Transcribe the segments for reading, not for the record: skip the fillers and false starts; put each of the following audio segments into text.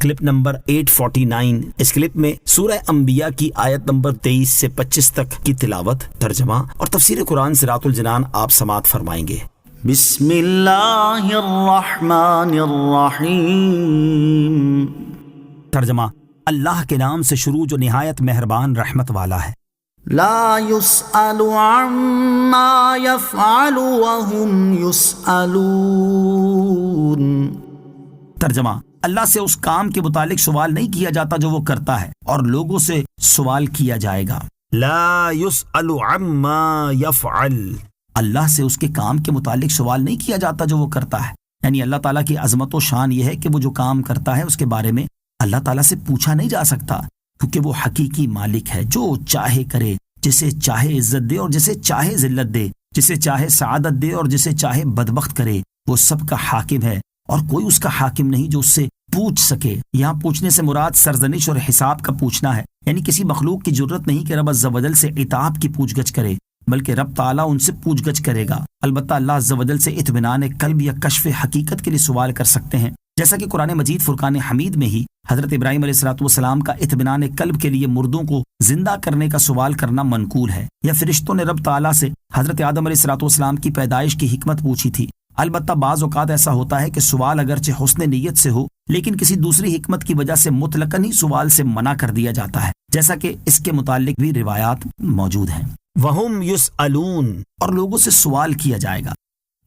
Clip number 849۔ اس clip میں سورہ انبیاء کی آیت نمبر 23 سے 25 تک کی تلاوت، ترجمہ اور تفسیر قرآن صراط الجنان آپ سماعت فرمائیں گے۔ بسم اللہ الرحمن الرحیم۔ ترجمہ: اللہ کے نام سے شروع جو نہایت مہربان رحمت والا ہے۔ لا يسأل عما يفعل وهم يسألون۔ ترجمہ: اللہ سے اس کام کے متعلق سوال نہیں کیا جاتا جو وہ کرتا ہے، اور لوگوں سے سوال کیا جائے گا۔ لا يسأل عما يفعل، اللہ سے اس کے کام کے متعلق سوال نہیں کیا جاتا جو وہ کرتا ہے، یعنی اللہ تعالیٰ کی عظمت و شان یہ ہے کہ وہ جو کام کرتا ہے اس کے بارے میں اللہ تعالیٰ سے پوچھا نہیں جا سکتا، کیونکہ وہ حقیقی مالک ہے، جو چاہے کرے، جسے چاہے عزت دے اور جسے چاہے ذلت دے، جسے چاہے سعادت دے اور جسے چاہے بدبخت کرے، وہ سب کا حاکم ہے اور کوئی اس کا حاکم نہیں جو اس سے پوچھ سکے۔ یہاں پوچھنے سے مراد سرزنش اور حساب کا پوچھنا ہے، یعنی کسی مخلوق کی جرت نہیں کہ رب عز و جل سے عتاب کی پوچھ گچھ کرے، بلکہ رب تعالیٰ ان سے پوچھ گچھ کرے گا۔ البتہ اللہ عز و جل سے اطمینان قلب یا کشف حقیقت کے لیے سوال کر سکتے ہیں، جیسا کہ قرآن مجید فرقان حمید میں ہی حضرت ابراہیم علیہ السلام کا اطمینان قلب کے لیے مردوں کو زندہ کرنے کا سوال کرنا منقول ہے، یا فرشتوں نے رب تعالیٰ سے حضرت آدم علیہ السلام کی پیدائش کی حکمت پوچھی تھی۔ البتہ بعض اوقات ایسا ہوتا ہے کہ سوال اگرچہ حسن نیت سے ہو، لیکن کسی دوسری حکمت کی وجہ سے مطلقاً ہی سوال سے منع کر دیا جاتا ہے، جیسا کہ اس کے متعلق بھی روایات موجود ہیں۔ وَهُمْ يُسْأَلُونَ، اور لوگوں سے سوال کیا جائے گا۔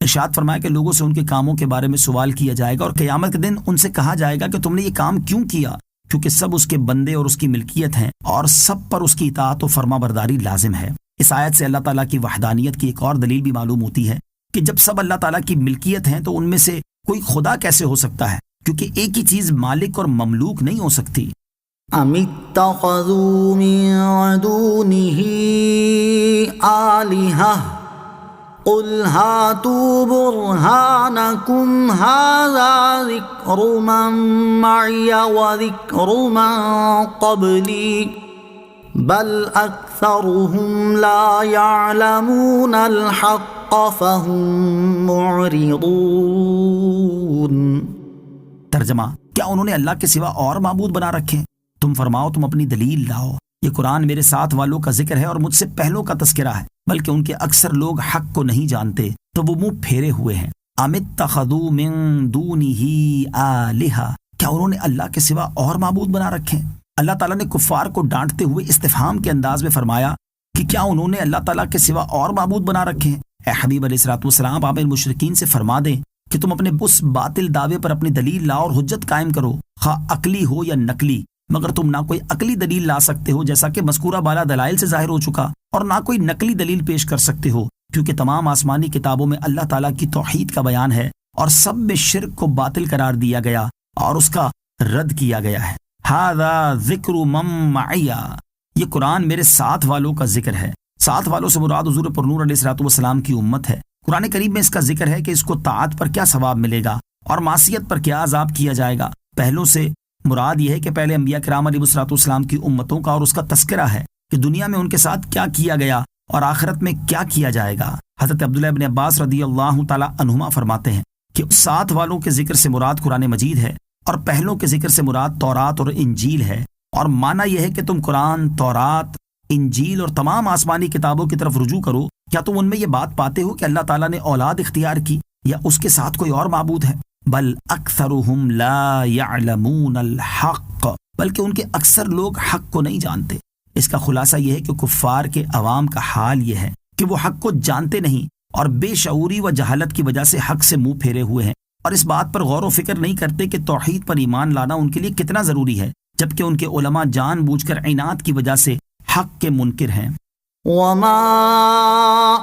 ارشاد فرمایا کہ لوگوں سے ان کے کاموں کے بارے میں سوال کیا جائے گا، اور قیامت کے دن ان سے کہا جائے گا کہ تم نے یہ کام کیوں کیا، کیونکہ سب اس کے بندے اور اس کی ملکیت ہیں، اور سب پر اس کی اطاعت و فرما برداری لازم ہے۔ اس آیت سے اللہ تعالیٰ کی وحدانیت کی ایک اور دلیل بھی معلوم ہوتی ہے کہ جب سب اللہ تعالیٰ کی ملکیت ہیں تو ان میں سے کوئی خدا کیسے ہو سکتا ہے، کیونکہ ایک ہی چیز مالک اور مملوک نہیں ہو سکتی۔ ام اتخذوا من دونه آلهة قل هاتوا برهانكم هذا ذكر من معي وذكر من قبلي بل أكثرهم لا يعلمون الحق فهم معرضون۔ ترجمہ: کیا انہوں نے اللہ کے سوا اور معبود بنا رکھے؟ تم فرماؤ تم اپنی دلیل لاؤ، یہ قرآن میرے ساتھ والوں کا ذکر ہے اور مجھ سے پہلوں کا تذکرہ ہے، بلکہ ان کے اکثر لوگ حق کو نہیں جانتے تو وہ منہ پھیرے ہوئے ہیں۔ ام اتخذوا من دونه آلہہ، کیا انہوں نے اللہ کے سوا اور معبود بنا رکھے؟ اللہ تعالیٰ نے کفار کو ڈانٹتے ہوئے استفہام کے انداز میں فرمایا کہ کیا انہوں نے اللہ تعالیٰ کے سوا اور معبود بنا رکھے ہیں؟ اے حبیب علیہ السلام، آپ مشرکین سے فرما دیں کہ تم اپنے اس باطل دعوے پر اپنی دلیل لاؤ اور حجت قائم کرو، خواہ عقلی ہو یا نقلی، مگر تم نہ کوئی عقلی دلیل لا سکتے ہو جیسا کہ مذکورہ بالا دلائل سے ظاہر ہو چکا، اور نہ کوئی نقلی دلیل پیش کر سکتے ہو، کیونکہ تمام آسمانی کتابوں میں اللہ تعالیٰ کی توحید کا بیان ہے اور سب میں شرک کو باطل قرار دیا گیا اور اس کا رد کیا گیا ہے۔ ھذا ذکر من معی، یہ قرآن میرے ساتھ والوں کا ذکر ہے۔ ساتھ والوں سے مراد حضور پرنور علیہ السلام کی امت ہے۔ قرآن کریم میں اس کا ذکر ہے کہ اس کو طاعت پر کیا ثواب ملے گا اور معصیت پر کیا عذاب کیا جائے گا۔ پہلوں سے مراد یہ ہے کہ پہلے انبیاء کرام علیہ السلام کی امتوں کا اور اس کا تذکرہ ہے کہ دنیا میں ان کے ساتھ کیا کیا گیا اور آخرت میں کیا کیا جائے گا۔ حضرت عبداللہ ابن عباس رضی اللہ تعالی عنہما فرماتے ہیں کہ ساتھ والوں کے ذکر سے مراد قرآن مجید ہے اور پہلوں کے ذکر سے مراد تورات اور انجیل ہے، اور معنی یہ ہے کہ تم قرآن، تورات، انجیل اور تمام آسمانی کتابوں کی طرف رجوع کرو۔ کیا تم ان میں یہ بات پاتے ہو کہ اللہ تعالیٰ نے اولاد اختیار کی یا اس کے ساتھ کوئی اور معبود ہے؟ بل اکثرهم لا يعلمون الحق، بلکہ ان کے اکثر لوگ حق کو نہیں جانتے۔ اس کا خلاصہ یہ ہے کہ کفار کے عوام کا حال یہ ہے کہ وہ حق کو جانتے نہیں اور بے شعوری و جہالت کی وجہ سے حق سے منہ پھیرے ہوئے ہیں، اور اس بات پر غور و فکر نہیں کرتے کہ توحید پر ایمان لانا ان کے لیے کتنا ضروری ہے، جبکہ ان کے علماء جان بوجھ کر عناد کی وجہ سے حق کے منکر ہیں۔ وما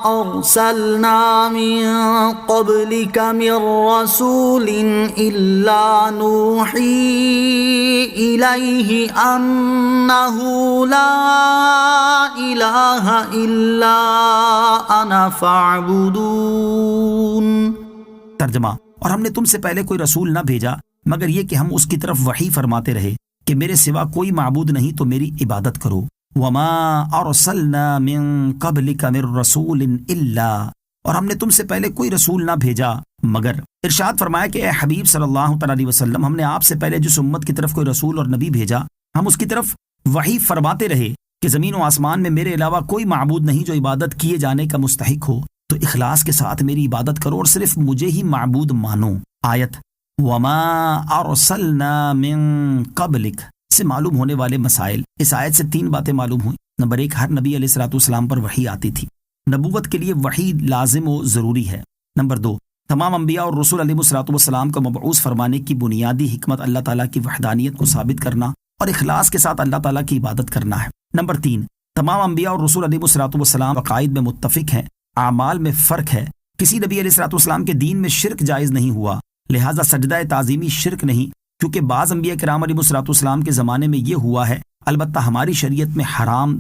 ارسلنا من قبلك من رسول الا نوحي اليه انه لا اله الا انا فاعبدون۔ ترجمہ: اور ہم نے تم سے پہلے کوئی رسول نہ بھیجا مگر یہ کہ ہم اس کی طرف وحی فرماتے رہے کہ میرے سوا کوئی معبود نہیں تو میری عبادت کرو۔ وما ارسلنا من قبلك من رسول الا، اور ہم نے تم سے پہلے کوئی رسول نہ بھیجا مگر ارشاد فرمایا کہ اے حبیب صلی اللہ تعالی علیہ وسلم، ہم نے آپ سے پہلے جس امت کی طرف کوئی رسول اور نبی بھیجا، ہم اس کی طرف وحی فرماتے رہے کہ زمین و آسمان میں میرے علاوہ کوئی معبود نہیں جو عبادت کیے جانے کا مستحق ہو، تو اخلاص کے ساتھ میری عبادت کرو اور صرف مجھے ہی معبود مانو۔ آیت وما ارسلنا من قبلک سے معلوم ہونے والے مسائل۔ اس آیت سے 3 باتیں معلوم ہوئیں۔ نمبر 1، ہر نبی علیہ الصلوۃ والسلام پر وحی آتی تھی، نبوت کے لیے وحی لازم و ضروری ہے۔ نمبر 2، تمام انبیاء اور رسول علیہ الصلوۃ والسلام کو مبعوث فرمانے کی بنیادی حکمت اللہ تعالیٰ کی وحدانیت کو ثابت کرنا اور اخلاص کے ساتھ اللہ تعالیٰ کی عبادت کرنا ہے۔ نمبر 3، تمام انبیاء اور رسول علیہ الصلوۃ والسلام عقائد میں متفق ہیں، اعمال میں فرق ہے۔ کسی نبی علیہ الصلوۃ والسلام کے دین میں شرک جائز نہیں ہوا، لہٰذا سجدہ تعظیمی شرک نہیں، کیونکہ بعض انبیاء کرام علیہ الصلوۃ والسلام کے زمانے میں یہ ہوا ہے، البتہ ہماری شریعت میں حرام